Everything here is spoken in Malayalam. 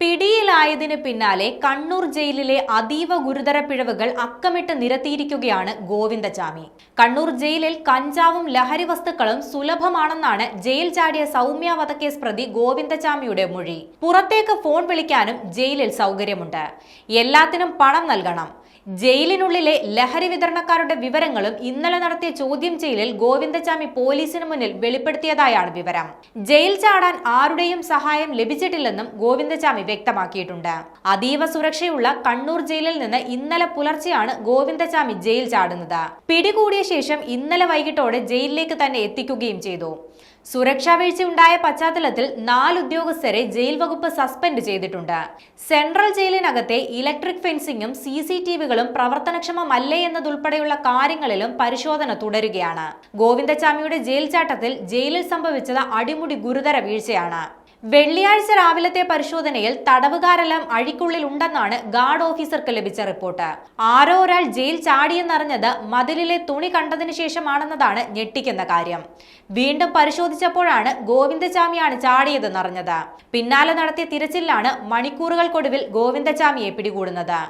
പിടിയിലായതിന് പിന്നാലെ കണ്ണൂർ ജയിലിലെ അതീവ ഗുരുതര പിഴവുകൾ അക്കമിട്ട് നിരത്തിയിരിക്കുകയാണ് ഗോവിന്ദചാമി. കണ്ണൂർ ജയിലിൽ കഞ്ചാവും ലഹരി വസ്തുക്കളും സുലഭമാണെന്നാണ് ജയിൽ ചാടിയ സൗമ്യ വധക്കേസ് പ്രതി ഗോവിന്ദചാമിയുടെ മൊഴി. പുറത്തേക്ക് ഫോൺ വിളിക്കാനും ജയിലിൽ സൗകര്യമുണ്ട്. എല്ലാത്തിനും പണം നൽകണം. ജയിലിനുള്ളിലെ ലഹരി വിതരണക്കാരുടെ വിവരങ്ങളും ഇന്നലെ നടത്തിയ ചോദ്യം ചെയ്യലിൽ ഗോവിന്ദചാമി പോലീസിന് മുന്നിൽ വെളിപ്പെടുത്തിയതായാണ് വിവരം. ജയിൽ ചാടാൻ ആരുടെയും സഹായം ലഭിച്ചിട്ടില്ലെന്നും ഗോവിന്ദചാമി വ്യക്തമാക്കിയിട്ടുണ്ട്. അതീവ സുരക്ഷയുള്ള കണ്ണൂർ ജയിലിൽ നിന്ന് ഇന്നലെ പുലർച്ചെയാണ് ഗോവിന്ദചാമി ജയിൽ ചാടുന്നത്. പിടികൂടിയ ശേഷം ഇന്നലെ വൈകിട്ടോടെ ജയിലിലേക്ക് തന്നെ എത്തിക്കുകയും ചെയ്തു. സുരക്ഷാ വീഴ്ച ഉണ്ടായ പശ്ചാത്തലത്തിൽ 4 ഉദ്യോഗസ്ഥരെ ജയിൽ വകുപ്പ് സസ്പെൻഡ് ചെയ്തിട്ടുണ്ട്. സെൻട്രൽ ജയിലിനകത്തെ ഇലക്ട്രിക് ഫെൻസിംഗും CCTVകളും പ്രവർത്തനക്ഷമമല്ലേ എന്നതുൾപ്പെടെയുള്ള കാര്യങ്ങളിലും പരിശോധന തുടരുകയാണ്. ഗോവിന്ദചാമിയുടെ ജയിൽ ചാട്ടത്തിൽ ജയിലിൽ സംഭവിച്ചത് അടിമുടി ഗുരുതര വീഴ്ചയാണ്. വെള്ളിയാഴ്ച രാവിലത്തെ പരിശോധനയിൽ തടവുകാരെല്ലാം അഴിക്കുള്ളിൽ ഉണ്ടെന്നാണ് ഗാർഡ് ഓഫീസർക്ക് ലഭിച്ച റിപ്പോർട്ട്. ആരോ ഒരാൾ ജയിൽ ചാടിയെന്നറിഞ്ഞത് മതിലിലെ തുണി കണ്ടതിനു ശേഷമാണെന്നതാണ് ഞെട്ടിക്കുന്ന കാര്യം. വീണ്ടും പരിശോധിച്ചപ്പോഴാണ് ഗോവിന്ദചാമിയാണ് ചാടിയതെന്നറിഞ്ഞത്. പിന്നാലെ നടത്തിയ തിരച്ചിലാണ് മണിക്കൂറുകൾക്കൊടുവിൽ ഗോവിന്ദചാമിയെ പിടികൂടുന്നത്.